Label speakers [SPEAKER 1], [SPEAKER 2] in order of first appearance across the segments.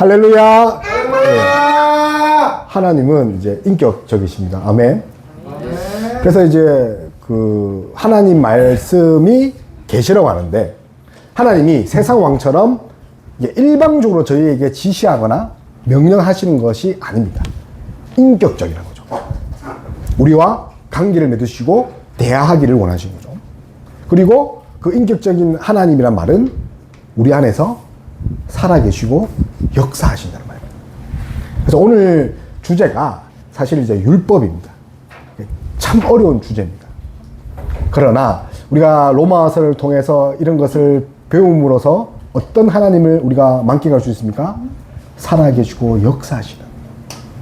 [SPEAKER 1] 할렐루야. 네. 하나님은 이제 인격적이십니다. 아멘. 그래서 이제 그 하나님 말씀이 계시라고 하는데, 하나님이 세상 왕처럼 일방적으로 저희에게 지시하거나 명령하시는 것이 아닙니다. 인격적이라는 거죠. 우리와 관계를 맺으시고 대화하기를 원하시는 거죠. 그리고 그 인격적인 하나님이란 말은 우리 안에서 살아계시고 역사하신다는 말입니다. 그래서 오늘 주제가 사실 이제 율법입니다. 참 어려운 주제입니다. 그러나 우리가 로마서를 통해서 이런 것을 배움으로써 어떤 하나님을 우리가 만끽할 수 있습니까? 살아계시고 역사하시는,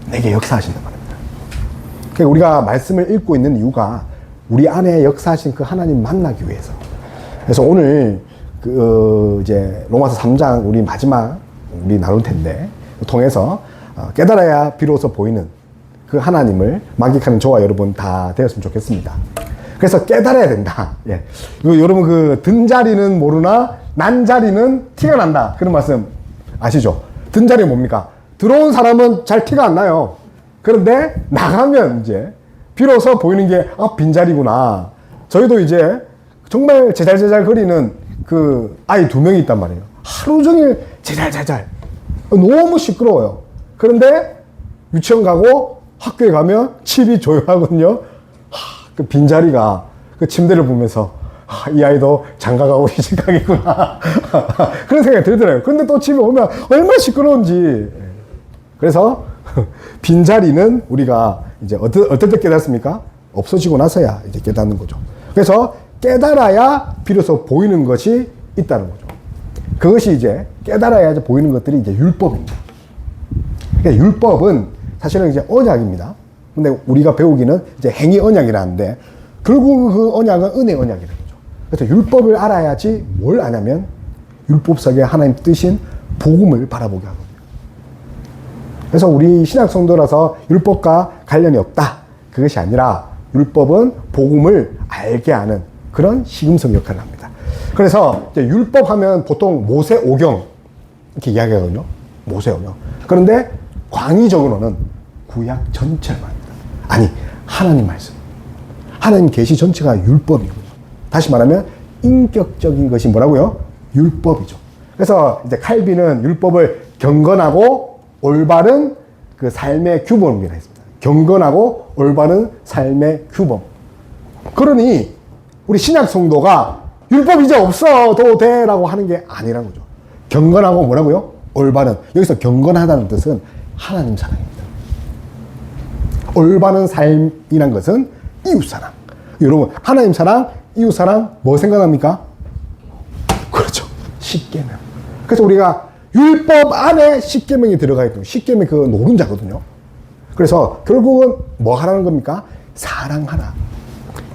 [SPEAKER 1] 내게 역사하신단 말입니다. 그러니까 우리가 말씀을 읽고 있는 이유가 우리 안에 역사하신 그 하나님 만나기 위해서. 그래서 오늘 이제 로마서 3장 우리 마지막 우리 나눌 텐데, 통해서 깨달아야 비로소 보이는 그 하나님을 만끽하는 저와 여러분 다 되었으면 좋겠습니다. 그래서 깨달아야 된다. 예. 여러분 그 등자리는 모르나 난자리는 티가 난다. 그런 말씀 아시죠? 등자리 뭡니까? 들어온 사람은 잘 티가 안 나요. 그런데 나가면 이제 비로소 보이는 게 빈자리구나. 저희도 이제 정말 제잘제잘 거리는 그 아이 2명이 있단 말이에요. 하루 종일 제잘제잘. 너무 시끄러워요. 그런데 유치원 가고 학교에 가면 집이 조용하거든요. 그 빈자리가 그 침대를 보면서 이 아이도 장가가 우리 집 가겠구나. 그런 생각이 들더라고요. 근데 또 집에 오면 얼마나 시끄러운지. 그래서 빈자리는 우리가 이제 어떨 때 깨닫습니까? 없어지고 나서야 이제 깨닫는 거죠. 그래서 깨달아야 비로소 보이는 것이 있다는 거죠. 그것이 이제 깨달아야 이제 보이는 것들이 이제 율법입니다. 그러니까 율법은 사실은 이제 언약입니다. 근데 우리가 배우기는 이제 행위 언약이라는데, 결국 그 언약은 은혜 언약이라는 거죠. 그래서 율법을 알아야지 뭘 아냐면 율법 속에 하나님 뜻인 복음을 바라보게 하거든요. 그래서 우리 신약 성도라서 율법과 관련이 없다, 그것이 아니라 율법은 복음을 알게 하는 그런 시금석 역할을 합니다. 그래서 이제 율법 하면 보통 모세오경 이렇게 이야기하거든요. 모세오경. 그런데 광의적으로는 구약 전체를 말합니다. 아니, 하나님 말씀, 하나님 계시 전체가 율법이거든요. 다시 말하면 인격적인 것이 뭐라고요? 율법이죠. 그래서 이제 칼빈은 율법을 경건하고 올바른 그 삶의 규범이라 했습니다. 경건하고 올바른 삶의 규범. 그러니 우리 신약 성도가 율법 이제 없어도 돼라고 하는 게 아니라는 거죠. 경건하고 뭐라고요? 올바른. 여기서 경건하다는 뜻은 하나님 사랑입니다. 올바른 삶이란 것은 이웃사랑. 여러분, 하나님 사랑, 이웃사랑 뭐 생각합니까? 그렇죠. 십계명. 그래서 우리가 율법 안에 십계명이 들어가 있거든요. 십계명 그 노른자거든요. 그래서 결국은 뭐 하라는 겁니까? 사랑하라.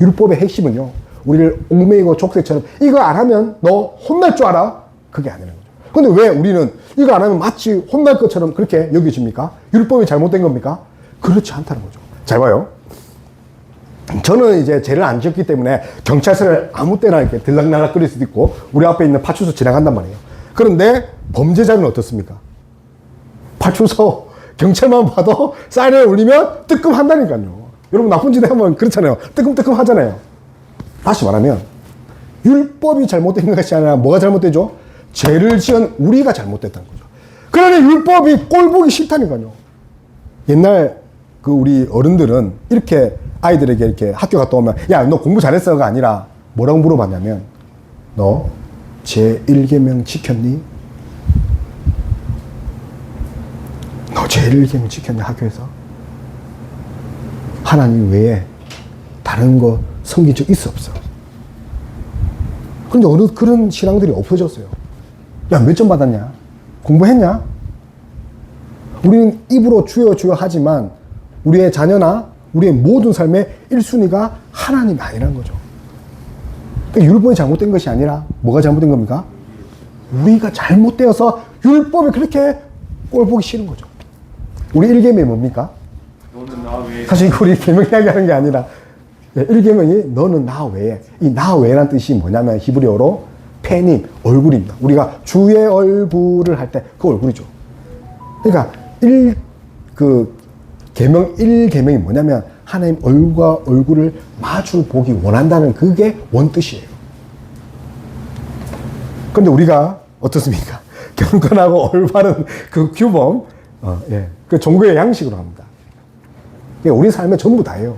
[SPEAKER 1] 율법의 핵심은요, 우리를 옥매이고 족쇄처럼 이거 안 하면 너 혼날 줄 알아? 그게 아니라는 거죠. 근데 왜 우리는 이거 안 하면 마치 혼날 것처럼 그렇게 여겨집니까? 율법이 잘못된 겁니까? 그렇지 않다는 거죠. 잘 봐요. 저는 이제 죄를 안 지었기 때문에 경찰서를 아무 때나 이렇게 들락날락 거릴 수도 있고 우리 앞에 있는 파출소 지나간단 말이에요. 그런데 범죄자는 어떻습니까? 파출소 경찰만 봐도 사이렌 울리면 뜨끔한다니까요. 여러분 나쁜 짓 하면 그렇잖아요. 뜨끔뜨끔 하잖아요. 다시 말하면 율법이 잘못된 것이 아니라 뭐가 잘못되죠? 죄를 지은 우리가 잘못됐다는 거죠. 그러니 율법이 꼴 보기 싫다니까요. 옛날 그 우리 어른들은 이렇게 아이들에게 이렇게 학교 갔다 오면 야, 너 공부 잘했어가 아니라 뭐라고 물어봤냐면 너 제1계명 지켰니? 너 제1계명 지켰니? 학교에서? 하나님 외에 다른 거 섬긴 적 있어 없어? 근데 어느 그런 신앙들이 없어졌어요. 야, 몇 점 받았냐? 공부했냐? 우리는 입으로 주여 주여 하지만 우리의 자녀나 우리의 모든 삶의 1순위가 하나님이 아니라는 거죠. 그러니까 율법이 잘못된 것이 아니라 뭐가 잘못된 겁니까? 우리가 잘못되어서 율법이 그렇게 꼴 보기 싫은 거죠. 우리 1계명이 뭡니까?
[SPEAKER 2] 너는 나 외에.
[SPEAKER 1] 사실 이거 우리 계명 이야기하는 게 아니라 1계명이 너는 나 외에, 이 나 외라는 뜻이 뭐냐면 히브리어로 페님, 얼굴입니다. 우리가 주의 얼굴을 할 때 그 얼굴이죠. 그러니까 계명 1계명이 뭐냐면 하나님 얼굴과 얼굴을 마주 보기 원한다는 그게 원뜻이에요. 그런데 우리가 어떻습니까? 경건하고 올바른 그 규범, 그 종교의 양식으로 합니다. 우리 삶의 전부 다예요.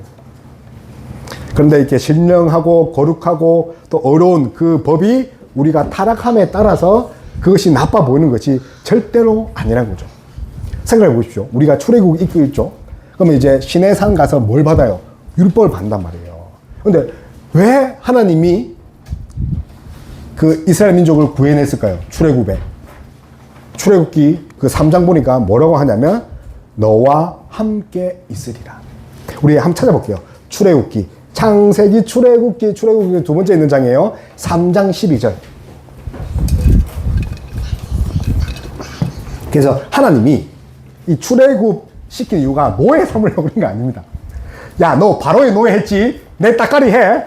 [SPEAKER 1] 그런데 이렇게 신령하고 거룩하고 또 어려운 그 법이 우리가 타락함에 따라서 그것이 나빠 보이는 것이 절대로 아니라는 거죠. 생각해 보십시오. 우리가 출애굽 입고 있죠. 그러면 이제 시내산 가서 뭘 받아요? 율법을 받는단 말이에요. 그런데 왜 하나님이 그 이스라엘 민족을 구해냈을까요? 출애굽에. 출애굽기 그 3장 보니까 뭐라고 하냐면 너와 함께 있으리라. 우리 한번 찾아볼게요. 출애굽기. 창세기, 출애굽기 두 번째 있는 장이에요. 3장 12절. 그래서 하나님이 이 출애굽 시킨 이유가 노예 삼으려고 그런 거 아닙니다. 야, 너 바로의 노예 했지? 내 따까리 해.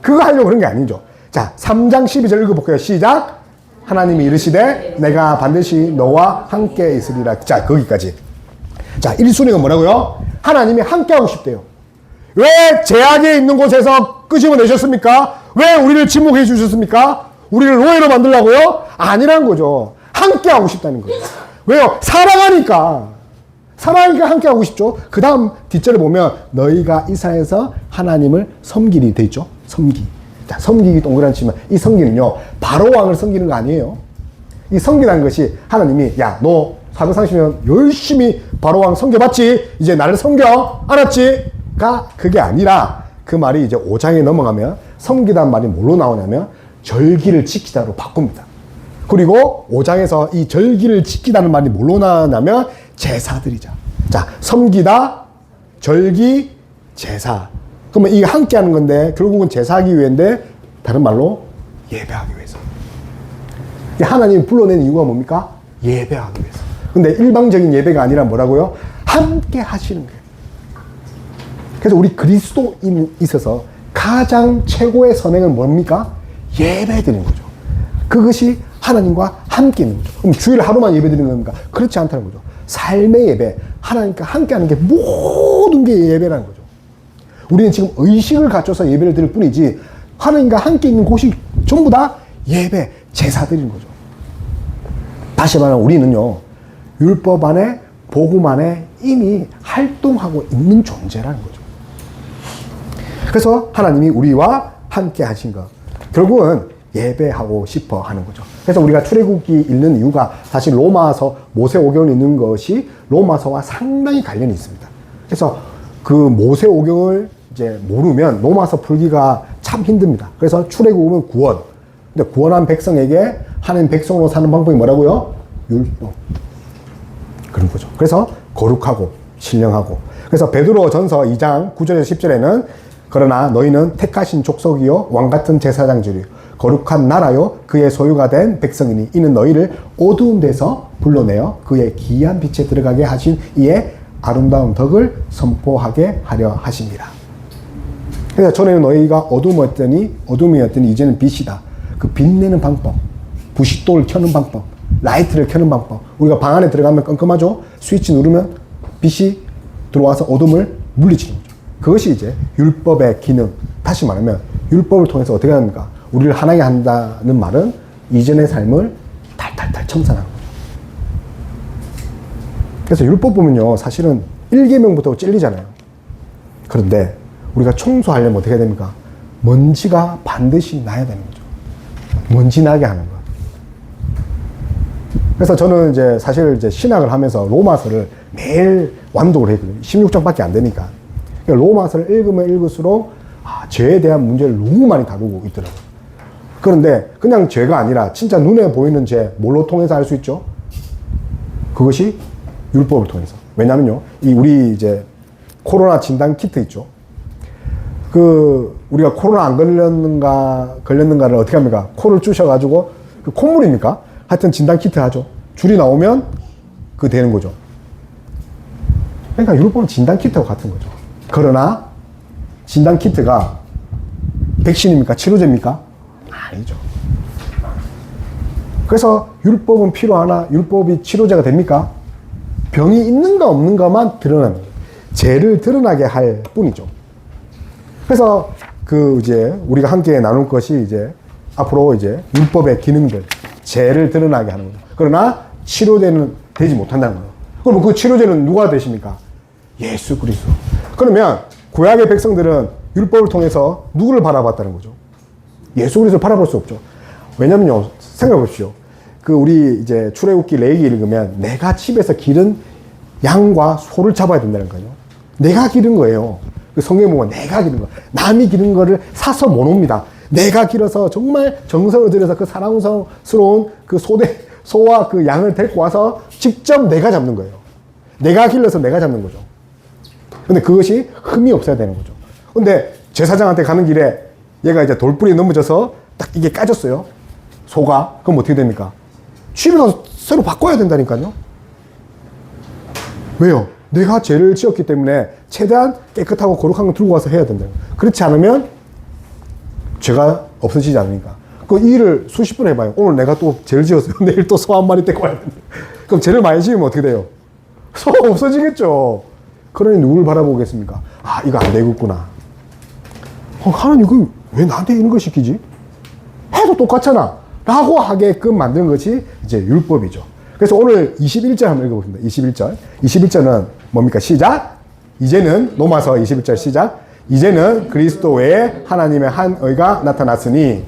[SPEAKER 1] 그거 하려고 그런 게 아니죠. 자, 3장 12절 읽어볼게요. 시작. 하나님이 이르시되 내가 반드시 너와 함께 있으리라. 자, 거기까지. 자, 1순위가 뭐라고요? 하나님이 함께 하고 싶대요. 왜 제약에 있는 곳에서 끄집어내셨습니까? 왜 우리를 지목해 주셨습니까? 우리를 노예로 만들려고요? 아니란 거죠. 함께 하고 싶다는 거예요. 왜요? 사랑하니까 함께 하고 싶죠. 그 다음 뒷절에 보면 너희가 이스라엘에서 하나님을 섬기리 돼 있죠. 섬기. 자, 섬기기 동그란 치면 이 섬기는요 바로 왕을 섬기는 거 아니에요. 이 섬기라는 것이 하나님이 야, 너 430년 열심히 바로 왕 섬겨봤지? 이제 나를 섬겨. 알았지? 가 그게 아니라 그 말이 이제 5장에 넘어가면 섬기다는 말이 뭘로 나오냐면 절기를 지키다로 바꿉니다. 그리고 5장에서 이 절기를 지키다는 말이 뭘로 나오냐면 제사드리자. 자, 섬기다, 절기, 제사. 그러면 이게 함께 하는 건데 결국은 제사하기 위해인데 다른 말로 예배하기 위해서. 하나님이 불러낸 이유가 뭡니까? 예배하기 위해서. 근데 일방적인 예배가 아니라 뭐라고요? 함께 하시는 거예요. 그래서 우리 그리스도인에 있어서 가장 최고의 선행은 뭡니까? 예배 드리는 거죠. 그것이 하나님과 함께 있는 거죠. 그럼 주일 하루만 예배 드리는 겁니까? 그렇지 않다는 거죠. 삶의 예배, 하나님과 함께 하는 게 모든 게 예배라는 거죠. 우리는 지금 의식을 갖춰서 예배를 드릴 뿐이지 하나님과 함께 있는 곳이 전부 다 예배, 제사 드리는 거죠. 다시 말하면 우리는요, 율법 안에, 복음 안에 이미 활동하고 있는 존재라는 거죠. 그래서 하나님이 우리와 함께 하신 것. 결국은 예배하고 싶어 하는 거죠. 그래서 우리가 출애굽기 읽는 이유가 사실 로마서, 모세오경을 읽는 것이 로마서와 상당히 관련이 있습니다. 그래서 그 모세오경을 이제 모르면 로마서 풀기가 참 힘듭니다. 그래서 출애굽은 구원. 근데 구원한 백성에게 하나님 백성으로 사는 방법이 뭐라고요? 율법. 그런 거죠. 그래서 거룩하고 신령하고. 그래서 베드로 전서 2장 9절에서 10절에는 그러나 너희는 택하신 족속이요 왕같은 제사장들이요 거룩한 나라요 그의 소유가 된 백성이니 이는 너희를 어두운 데서 불러내어 그의 기이한 빛에 들어가게 하신 이의 아름다운 덕을 선포하게 하려 하십니다. 그래서 전에는 너희가 어둠이었더니 이제는 빛이다. 그 빛내는 방법, 부싯돌 켜는 방법, 라이트를 켜는 방법. 우리가 방 안에 들어가면 깜깜하죠? 스위치 누르면 빛이 들어와서 어둠을 물리치는 거죠. 그것이 이제 율법의 기능. 다시 말하면 율법을 통해서 어떻게 합니까? 우리를 하나게 한다는 말은 이전의 삶을 탈탈탈 청산하는 거죠. 그래서 율법 보면요, 사실은 1계명부터 찔리잖아요. 그런데 우리가 청소하려면 어떻게 해야 됩니까? 먼지가 반드시 나야 되는 거죠. 먼지 나게 하는 거. 그래서 저는 이제 사실 이제 신학을 하면서 로마서를 매일 완독을 했거든요. 16장밖에 안 되니까. 로마서를 읽으면 읽을수록 죄에 대한 문제를 너무 많이 다루고 있더라고요. 그런데 그냥 죄가 아니라 진짜 눈에 보이는 죄, 뭘로 통해서 알 수 있죠? 그것이 율법을 통해서. 왜냐면요, 우리 이제 코로나 진단 키트 있죠? 우리가 코로나 안 걸렸는가를 어떻게 합니까? 코를 쑤셔가지고, 콧물입니까? 하여튼 진단 키트 하죠. 줄이 나오면 되는 거죠. 그러니까 율법은 진단 키트와 같은 거죠. 그러나 진단 키트가 백신입니까? 치료제입니까? 아니죠. 그래서 율법은 필요하나 율법이 치료제가 됩니까? 병이 있는가 없는가만 드러나는 거예요. 죄를 드러나게 할 뿐이죠. 그래서 그 이제 우리가 함께 나눌 것이 이제 앞으로 이제 율법의 기능들, 죄를 드러나게 하는 거죠. 그러나 치료제는 되지 못한다는 거예요. 그럼 그 치료제는 누가 되십니까? 예수 그리스도. 그러면 구약의 백성들은 율법을 통해서 누구를 바라봤다는 거죠? 예수 그리스도를 바라볼 수 없죠. 왜냐면요, 생각해 보십시오. 그 우리 이제 출애굽기 레위기 읽으면 내가 집에서 기른 양과 소를 잡아야 된다는 거예요. 내가 기른 거예요. 그 성경에 보면 내가 기른 거. 남이 기른 거를 사서 못 옵니다. 내가 길어서 정말 정성을 들여서 그 사랑스러운 그 소와 그 양을 데리고 와서 직접 내가 잡는 거예요. 내가 길러서 내가 잡는 거죠. 근데 그것이 흠이 없어야 되는 거죠. 근데 제사장한테 가는 길에 얘가 이제 돌뿌리에 넘어져서 딱 이게 까졌어요. 소가. 그럼 어떻게 됩니까? 집에 가서 새로 바꿔야 된다니까요. 왜요? 내가 죄를 지었기 때문에 최대한 깨끗하고 거룩한 거 들고 와서 해야 된다. 그렇지 않으면 죄가 없어지지 않으니까. 그 일을 수십 번 해봐요. 오늘 내가 또 죄를 지었어요. 내일 또 소 한 마리 데리고 와야 된다. 그럼 죄를 많이 지으면 어떻게 돼요? 소가 없어지겠죠. 그러니 누구를 바라보겠습니까? 아, 이거 안 되겠구나. 하나님, 그 왜 나한테 이런 걸 시키지? 해도 똑같잖아. 라고 하게끔 만드는 것이 이제 율법이죠. 그래서 오늘 21절 한번 읽어보겠습니다. 21절. 21절은 뭡니까? 시작. 이제는, 로마서 21절 시작. 이제는 그리스도 외에 하나님의 한 의가 나타났으니.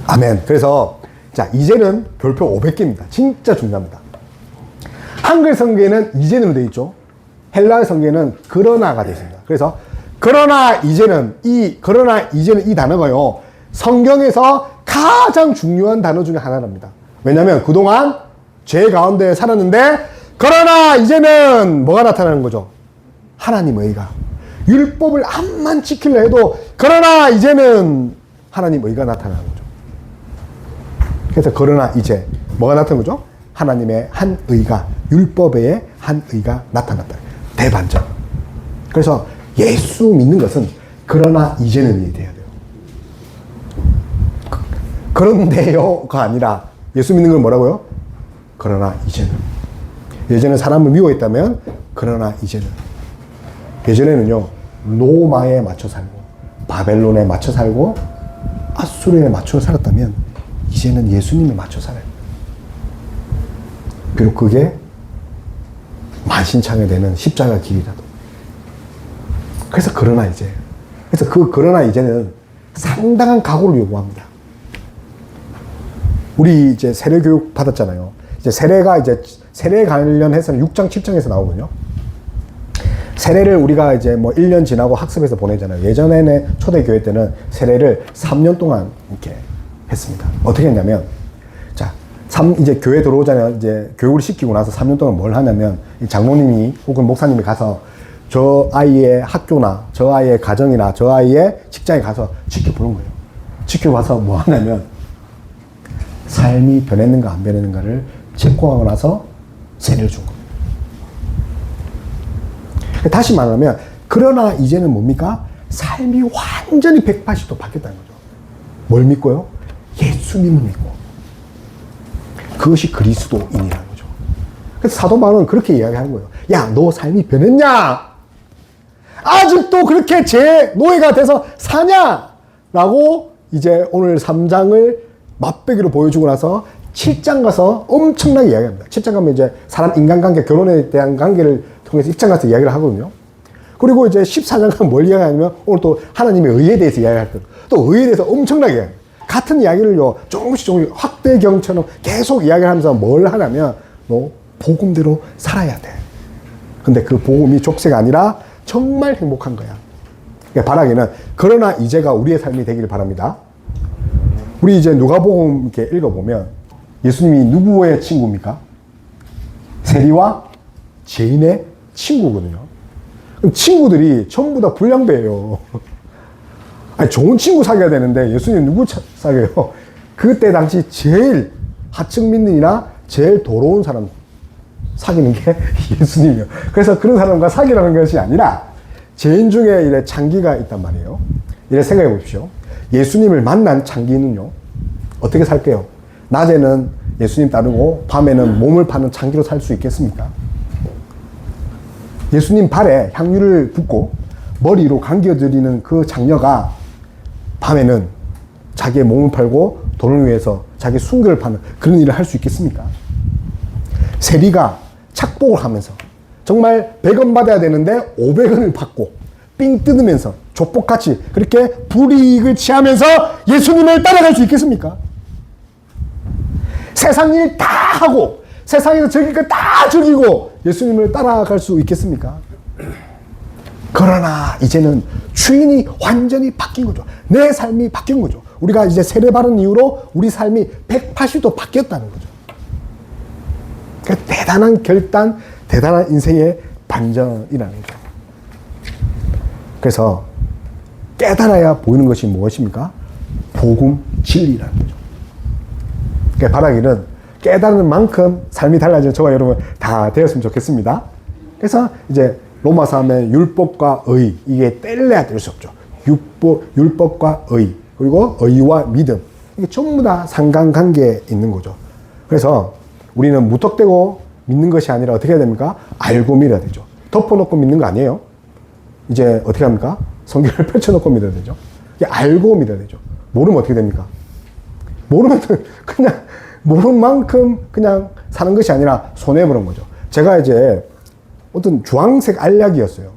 [SPEAKER 1] 아멘. 그래서, 자, 이제는 별표 500개입니다. 진짜 중요합니다. 한글 성경에는 이제는으로 되어 있죠. 헬라어 성경에는 그러나가 되어 있습니다. 그래서, 그러나 이제는 이 단어가요, 성경에서 가장 중요한 단어 중에 하나랍니다. 왜냐하면 그동안 죄 가운데 살았는데, 그러나 이제는 뭐가 나타나는 거죠? 하나님의 의가. 율법을 암만 지키려 해도, 그러나 이제는 하나님의 의가 나타나는 거죠. 그래서 그러나 이제 뭐가 나타난 거죠? 하나님의 한 의가, 율법의 한 의가 나타났다. 대반전. 그래서 예수 믿는 것은 그러나 이제는이 돼야 돼요. 그런데요가 아니라 예수 믿는 건 뭐라고요? 그러나 이제는. 예전에 사람을 미워했다면 그러나 이제는. 예전에는요, 로마에 맞춰 살고 바벨론에 맞춰 살고 아수르에 맞춰 살았다면 이제는 예수님에 맞춰 살아요. 비록 그게 만신창이 되는 십자가 길이라도. 그래서 그러나 이제. 그래서 그 그러나 이제는 상당한 각오를 요구합니다. 우리 이제 세례 교육 받았잖아요. 이제 세례가 이제 세례 관련해서는 6장, 7장에서 나오거든요. 세례를 우리가 이제 뭐 1년 지나고 학습해서 보내잖아요. 예전에는 초대교회 때는 세례를 3년 동안 이렇게 했습니다. 어떻게 했냐면, 자, 이제 교회 들어오잖아요. 이제 교육을 시키고 나서 3년 동안 뭘 하냐면, 장로님이 혹은 목사님이 가서 저 아이의 학교나 저 아이의 가정이나 저 아이의 직장에 가서 지켜보는 거예요. 지켜봐서 뭐 하냐면, 삶이 변했는가 안 변했는가를 체크하고 나서 세례를 준 겁니다. 다시 말하면, 그러나 이제는 뭡니까? 삶이 완전히 180도 바뀌었다는 거죠. 뭘 믿고요? 예수님을 믿고. 그것이 그리스도인이라는 거죠. 그래서 사도 바울은 그렇게 이야기하는 거예요. 야, 너 삶이 변했냐? 아직도 그렇게 제 노예가 돼서 사냐? 라고 이제 오늘 3장을 맛배기로 보여주고 나서 7장 가서 엄청나게 이야기합니다. 7장 가면 이제 사람 인간관계, 결혼에 대한 관계를 통해서 1장 가서 이야기를 하거든요. 그리고 이제 14장 가면 뭘 이야기하냐면 오늘 또 하나님의 의에 대해서 이야기할 거예요. 또 의에 대해서 엄청나게 이야기해요. 같은 이야기를요, 조금씩 확대경처럼 계속 이야기를 하면서 뭘 하냐면, 너 복음대로 살아야 돼. 근데 그 복음이 족쇄가 아니라 정말 행복한 거야. 그러니까 바라기는, 그러나 이제가 우리의 삶이 되기를 바랍니다. 우리 이제 누가복음 이렇게 읽어보면, 예수님이 누구의 친구입니까? 세리와 죄인의 친구거든요. 그럼 친구들이 전부 다 불량배예요. 아니, 좋은 친구 사귀어야 되는데 예수님 누구 사귀어요? 그때 당시 제일 하층 믿는이나 제일 더러운 사람 사귀는 게 예수님이에요. 그래서 그런 사람과 사귀라는 것이 아니라 죄인 중에 이래 창기가 있단 말이에요. 이래 생각해 보십시오. 예수님을 만난 창기는요, 어떻게 살게요? 낮에는 예수님 따르고 밤에는 몸을 파는 창기로 살 수 있겠습니까? 예수님 발에 향유를 붓고 머리로 감겨드리는 그 장녀가 밤에는 자기의 몸을 팔고 돈을 위해서 자기 순결을 파는 그런 일을 할 수 있겠습니까? 세리가 착복을 하면서 정말 100원 받아야 되는데 500원을 받고 삥 뜯으면서 족복같이 그렇게 불이익을 취하면서 예수님을 따라갈 수 있겠습니까? 세상 일 다 하고 세상에서 즐길 거 다 즐기고 예수님을 따라갈 수 있겠습니까? 그러나 이제는 주인이 완전히 바뀐 거죠. 내 삶이 바뀐 거죠. 우리가 이제 세례 받은 이후로 우리 삶이 180도 바뀌었다는 거죠. 그러니까 대단한 결단, 대단한 인생의 반전이라는 거죠. 그래서 깨달아야 보이는 것이 무엇입니까? 복음, 진리라는 거죠. 그러니까 바라기는 깨달은 만큼 삶이 달라지는 저와 여러분 다 되었으면 좋겠습니다. 그래서 이제 로마서 하면 율법과 의, 이게 뗄래야 뗄 수 없죠. 율법과 의, 그리고 의와 믿음, 이게 전부 다 상관관계에 있는 거죠. 그래서 우리는 무턱대고 믿는 것이 아니라 어떻게 해야 됩니까? 알고 믿어야 되죠. 덮어놓고 믿는 거 아니에요. 이제 어떻게 합니까? 성경을 펼쳐놓고 믿어야 되죠. 이게 알고 믿어야 되죠. 모르면 어떻게 됩니까? 모르면 그냥 모르는 만큼 그냥 사는 것이 아니라 손해보는 거죠. 제가 이제 어떤 주황색 알약이었어요.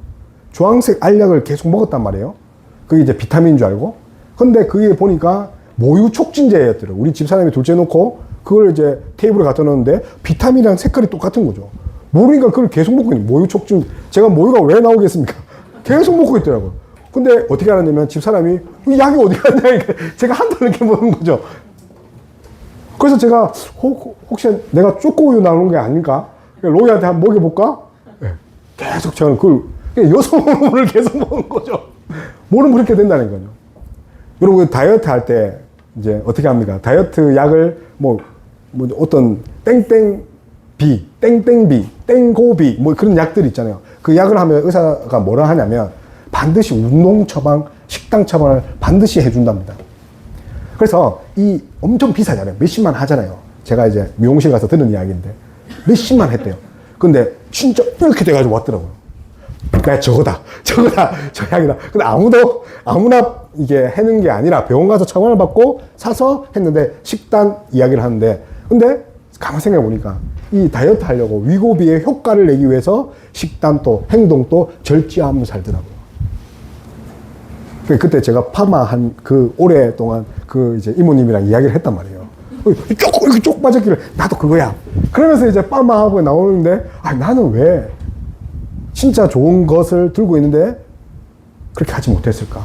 [SPEAKER 1] 주황색 알약을 계속 먹었단 말이에요. 그게 이제 비타민인 줄 알고. 근데 그게 보니까 모유 촉진제였더라고요. 우리 집사람이 둘째 놓고 그걸 이제 테이블에 갖다 놓는데 비타민이랑 색깔이 똑같은 거죠. 모르니까 그걸 계속 먹고 있는 모유 촉진. 제가 모유가 왜 나오겠습니까? 계속 먹고 있더라고요. 근데 어떻게 알았냐면 집사람이 이 약이 어디 갔냐. 제가 한 달 이렇게 먹는 거죠. 그래서 제가 혹시 내가 쪼꼬우유 나오는 게 아닐까? 로이한테 한번 먹여볼까? 네. 계속 저는 그걸 여성 호르몬을 계속 먹는 거죠. 모르면 그렇게 된다는 거죠. 여러분 다이어트 할 때 이제 어떻게 합니까? 다이어트 약을 뭐 어떤 땡땡비, 땡땡비, 땡고비 뭐 그런 약들 있잖아요. 그 약을 하면 의사가 뭐라 하냐면 반드시 운동 처방, 식당 처방을 반드시 해준답니다. 그래서 이 엄청 비싸잖아요. 몇십만 하잖아요. 제가 이제 미용실 가서 듣는 이야기인데 몇십만 했대요. 근데 진짜 이렇게 돼가지고 왔더라고요. 나 저거다, 저 약이다. 근데 아무나 이게 해는 게 아니라 병원 가서 처방을 받고 사서 했는데 식단 이야기를 하는데 근데 가만 생각해 보니까 이 다이어트 하려고 위고비의 효과를 내기 위해서 식단도 행동도 절제하면서 살더라고요. 그때 제가 파마 한 그 오랫동안 그 이제 이모님이랑 이야기를 했단 말이에요. 이렇게 쪽 빠졌길래 나도 그거야. 그러면서 이제 파마하고 나오는데 나는 왜 진짜 좋은 것을 들고 있는데 그렇게 하지 못했을까?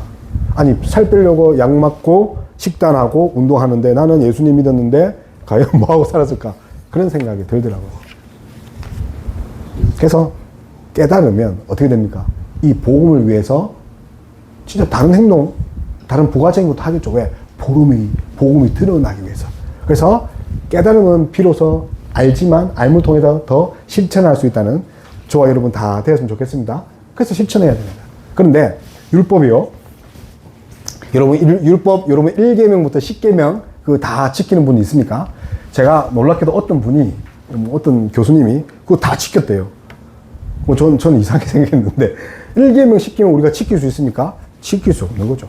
[SPEAKER 1] 아니 살 빼려고 약 맞고 식단하고 운동하는데 나는 예수님 믿었는데 과연 뭐하고 살았을까? 그런 생각이 들더라고요. 그래서 깨달으면 어떻게 됩니까? 이 복음을 위해서 진짜 다른 행동, 다른 부가적인 것도 하겠죠. 왜? 복음이 드러나기 위해서. 그래서 깨달음은 비로소 알지만 알물 통해서 더 실천할 수 있다는 저와 여러분 다 되었으면 좋겠습니다. 그래서 실천해야 됩니다. 그런데 율법이요. 여러분 1계명부터 10계명 그거 다 지키는 분이 있습니까? 제가 놀랍게도 어떤 교수님이 그거 다 지켰대요. 저는 이상하게 생각했는데 1계명, 10계명 우리가 지킬 수 있습니까? 지킬 수 없는 거죠.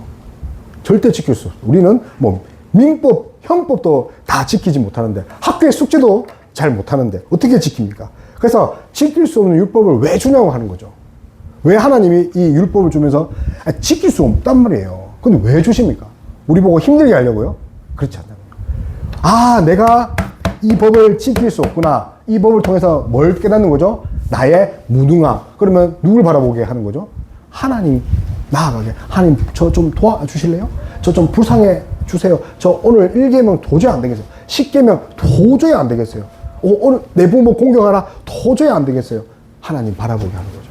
[SPEAKER 1] 절대 지킬 수 없어요. 우리는 뭐 민법, 형법도 다 지키지 못하는데 학교의 숙제도 잘 못하는데 어떻게 지킵니까? 그래서 지킬 수 없는 율법을 왜 주냐고 하는 거죠. 왜 하나님이 이 율법을 주면서 지킬 수 없단 말이에요. 근데 왜 주십니까? 우리 보고 힘들게 하려고요? 그렇지 않아요. 내가 이 법을 지킬 수 없구나. 이 법을 통해서 뭘 깨닫는 거죠? 나의 무능함. 그러면 누굴 바라보게 하는 거죠? 하나님 나아가게. 하나님 저 좀 도와주실래요? 저 좀 불쌍해 주세요. 저 오늘 1계명 도저히 안 되겠어요. 10계명 도저히 안 되겠어요. 오늘 내 부모 공경하라 도저히 안 되겠어요. 하나님 바라보게 하는 거죠.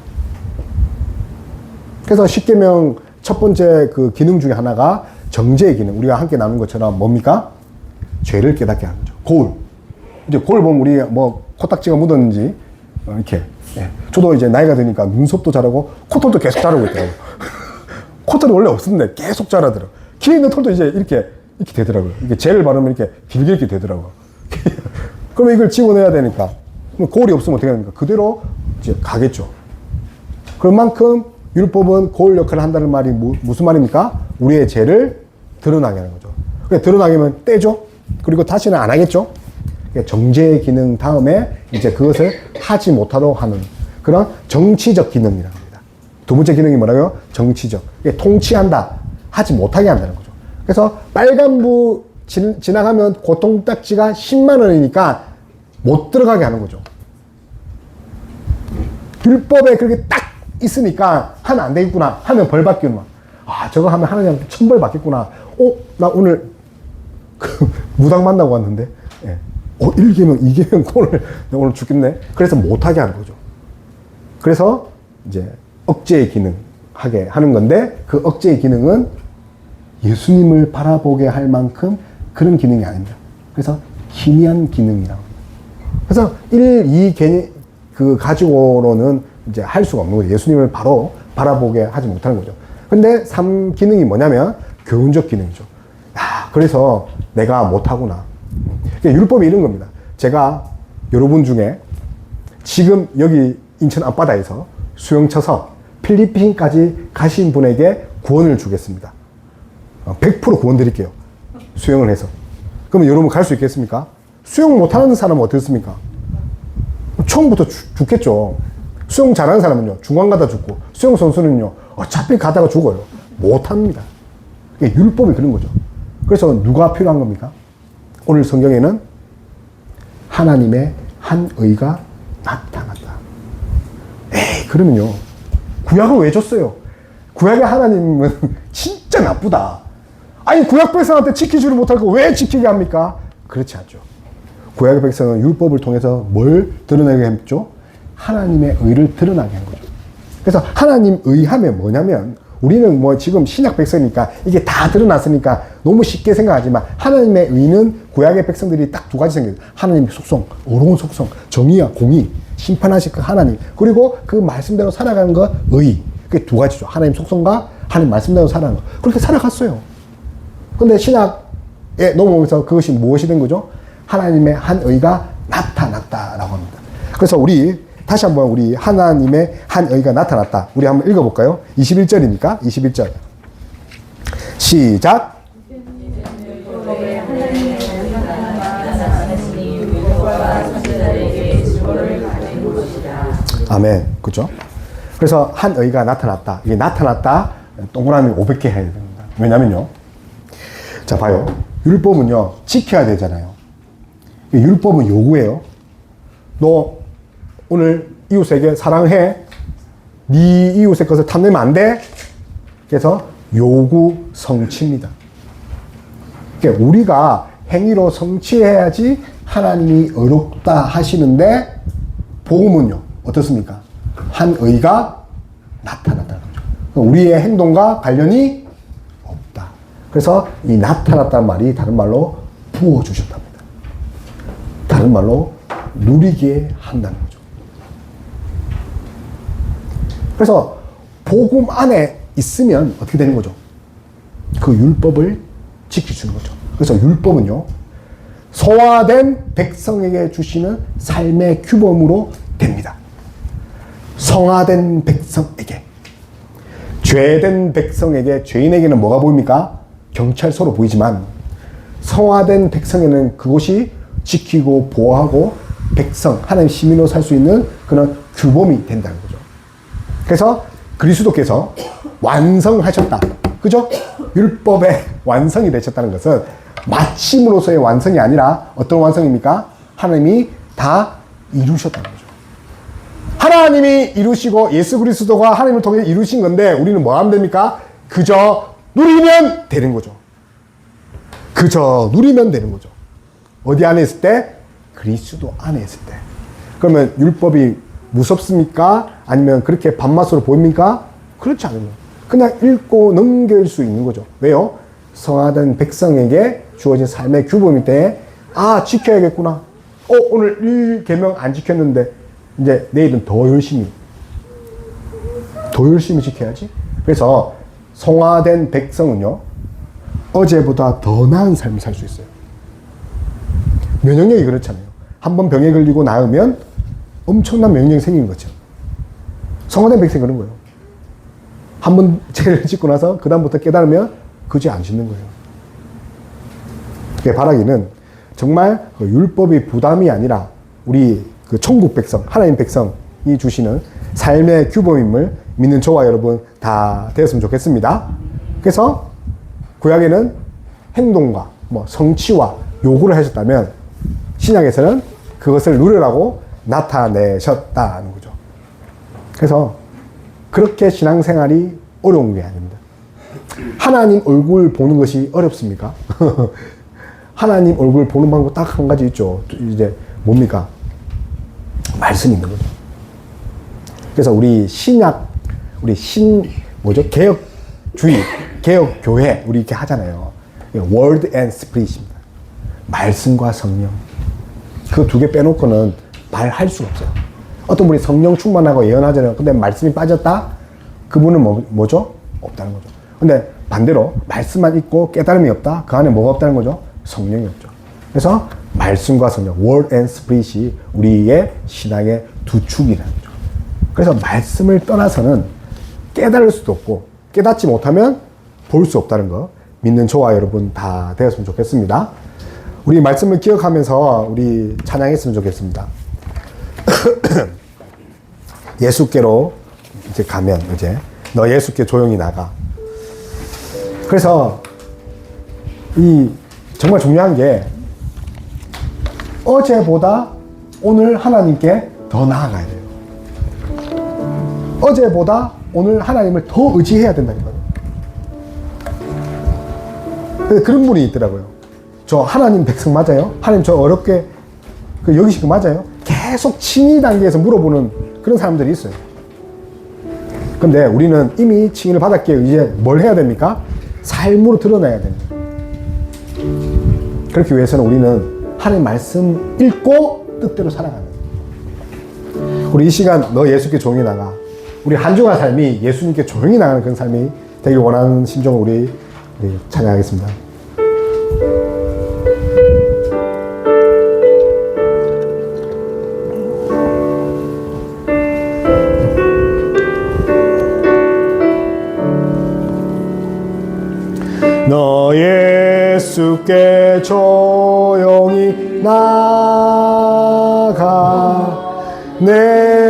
[SPEAKER 1] 그래서 10계명 첫 번째 그 기능 중에 하나가 정죄의 기능. 우리가 함께 나눈 것처럼 뭡니까? 죄를 깨닫게 하는 거죠. 거울. 이제 거울 보면 우리 뭐 코딱지가 묻었는지 이렇게. 예. 저도 이제 나이가 드니까 눈썹도 자라고 코털도 계속 자라고 있더라고요. 코털이 원래 없었는데 계속 자라더라고요. 귀에 있는 털도 이제 이렇게 이렇게 되더라고요. 이게 젤을 바르면 이렇게 길게 이렇게 되더라고요. 그러면 이걸 집어내야 되니까. 그럼 거울이 없으면 어떻게 됩니까? 그대로 이제 가겠죠. 그런 만큼 율법은 거울 역할을 한다는 말이 무슨 말입니까? 우리의 죄를 드러나게 하는 거죠. 그래, 드러나게 하면 떼죠? 그리고 다시는 안 하겠죠? 정죄의 기능 다음에 이제 그것을 하지 못하도록 하는 그런 정치적 기능이라고 합니다. 두 번째 기능이 뭐라고요? 정치적. 통치한다. 하지 못하게 한다는 거죠. 그래서 빨간불 지나가면 고통딱지가 10만 원이니까 못 들어가게 하는 거죠. 율법에 그렇게 딱 있으니까 하면 안 되겠구나. 하면 벌 받기는 막. 아, 저거 하면 하나님 천벌 받겠구나. 나 오늘 무당 만나고 왔는데. 예. 1개명, 2개명 오늘 죽겠네. 그래서 못하게 하는 거죠. 그래서 이제 억제의 기능 하게 하는 건데 그 억제의 기능은 예수님을 바라보게 할 만큼 그런 기능이 아닙니다. 그래서 희미한 기능이라고 합니다. 그래서 1, 2 개념 그 가지고로는 이제 할 수가 없는 거죠. 예수님을 바로 바라보게 하지 못하는 거죠. 근데 3 기능이 뭐냐면 교훈적 기능이죠. 그래서 내가 못하구나. 율법이 이런 겁니다. 제가 여러분 중에 지금 여기 인천 앞바다에서 수영 쳐서 필리핀까지 가신 분에게 구원을 주겠습니다. 100% 구원 드릴게요. 수영을 해서. 그러면 여러분 갈 수 있겠습니까? 수영 못하는 사람은 어떻습니까? 처음부터 죽겠죠. 수영 잘하는 사람은요, 중간 가다 죽고, 수영 선수는요, 어차피 가다가 죽어요. 못합니다. 율법이 그런 거죠. 그래서 누가 필요한 겁니까? 오늘 성경에는 하나님의 한 의가 나타났다. 그러면요, 구약을 왜 줬어요? 구약의 하나님은 진짜 나쁘다. 아니, 구약 백성한테 지키지를 못하고 왜 지키게 합니까? 그렇지 않죠. 구약의 백성은 율법을 통해서 뭘 드러내게 했죠? 하나님의 의를 드러나게 한 거죠. 그래서 하나님 의하면 뭐냐면, 우리는 뭐 지금 신약 백성이니까 이게 다 드러났으니까 너무 쉽게 생각하지만 하나님의 의는 구약의 백성들이 딱 2가지 생겨요. 하나님의 속성, 어려운 속성, 정의와 공의, 심판하실 그 하나님, 그리고 그 말씀대로 살아가는 것, 의. 그게 2가지죠. 하나님 속성과 하나님 말씀대로 살아가는 것. 그렇게 살아갔어요. 근데 신약에 넘어오면서 그것이 무엇이 된 거죠? 하나님의 한 의가 나타났다라고 합니다. 그래서 우리 다시 한번 우리 하나님의 한 의가 나타났다. 우리 한번 읽어볼까요? 21절이니까 21절. 시작. 아멘. 그죠? 그래서 한 의가 나타났다. 이게 나타났다. 동그라미 500개 해야 됩니다. 왜냐면요. 자, 봐요. 율법은요, 지켜야 되잖아요. 율법은 요구예요. 너 오늘 이웃에게 사랑해. 네 이웃의 것을 탐내면 안 돼. 그래서 요구 성취입니다. 그러니까 우리가 행위로 성취해야지 하나님이 의롭다 하시는데, 복음은요 어떻습니까? 한 의가 나타났다는 거죠. 우리의 행동과 관련이 없다. 그래서 이 나타났다는 말이 다른 말로 부어주셨답니다. 다른 말로 누리게 한다는 거죠. 그래서 복음 안에 있으면 어떻게 되는 거죠? 그 율법을 지켜주는 거죠. 그래서 율법은요, 소화된 백성에게 주시는 삶의 규범으로 됩니다. 성화된 백성에게. 죄된 백성에게, 죄인에게는 뭐가 보입니까? 경찰서로 보이지만, 성화된 백성에는 그것이 지키고 보호하고 백성, 하나님 시민으로 살 수 있는 그런 규범이 된다는 거죠. 그래서 그리스도께서 완성하셨다. 그죠? 율법의 완성이 되셨다는 것은 마침으로서의 완성이 아니라 어떤 완성입니까? 하나님이 다 이루셨다는 거죠. 하나님이 이루시고 예수 그리스도가 하나님을 통해 이루신 건데 우리는 뭐 하면 됩니까? 그저 누리면 되는 거죠. 그저 누리면 되는 거죠. 어디 안에 있을 때? 그리스도 안에 있을 때. 그러면 율법이 무섭습니까? 아니면 그렇게 밥맛으로 보입니까? 그렇지 않아요. 그냥 읽고 넘길 수 있는 거죠. 왜요? 성화된 백성에게 주어진 삶의 규범일 때, 지켜야겠구나. 오늘 1계명 안 지켰는데 이제 내일은 더 열심히 지켜야지. 그래서 성화된 백성은요, 어제보다 더 나은 삶을 살 수 있어요. 면역력이 그렇잖아요. 한번 병에 걸리고 나으면 엄청난 면역력이 생기는 거죠. 성화된 백성이 그런 거예요. 한번 죄를 짓고 나서 그 다음부터 깨달으면 그 죄 안 짓는 거예요. 바라기는 정말 그 율법이 부담이 아니라 우리 그 천국 백성, 하나님 백성이 주시는 삶의 규범임을 믿는 저와 여러분 다 되었으면 좋겠습니다. 그래서 구약에는 행동과 뭐 성취와 요구를 하셨다면 신약에서는 그것을 누리라고 나타내셨다는 거죠. 그래서 그렇게 신앙생활이 어려운 게 아닙니다. 하나님 얼굴 보는 것이 어렵습니까? 하나님 얼굴 보는 방법 딱 한 가지 있죠. 이제 뭡니까? 말씀이 있는 거죠. 그래서 우리 신약, 개혁주의, 개혁교회, 우리 이렇게 하잖아요. Word and Spirit입니다. 말씀과 성령. 그 두 개 빼놓고는 말할 수가 없어요. 어떤 분이 성령 충만하고 예언하잖아요. 근데 말씀이 빠졌다? 그분은 뭐죠? 없다는 거죠. 근데 반대로 말씀만 있고 깨달음이 없다? 그 안에 뭐가 없다는 거죠? 성령이 없죠. 그래서 말씀과 성령, Word and Spirit이 우리의 신앙의 두 축이라는 거죠. 그래서 말씀을 떠나서는 깨달을 수도 없고 깨닫지 못하면 볼 수 없다는 거 믿는 저와 여러분 다 되었으면 좋겠습니다. 우리 말씀을 기억하면서 우리 찬양했으면 좋겠습니다. 예수께로 이제 가면 이제 너 예수께 조용히 나가. 그래서 이 정말 중요한 게 어제보다 오늘 하나님께 더 나아가야 돼요. 어제보다 오늘 하나님을 더 의지해야 된다는 거예요. 그런 분이 있더라고요. 저 하나님 백성 맞아요? 하나님 저 어렵게 여기신 거 맞아요? 계속 칭의 단계에서 물어보는 그런 사람들이 있어요. 근데 우리는 이미 칭의를 받았기에 이제 뭘 해야 됩니까? 삶으로 드러내야 됩니다. 그렇기 위해서는 우리는 하나님 말씀 읽고 뜻대로 살아가는 거예요. 우리 이 시간 너 예수께 조용히 나가. 우리 한 주간 삶이 예수님께 조용히 나가는 그런 삶이 되길 원하는 심정으로 우리 찬양하겠습니다. 너 예수께 조용히 나가 내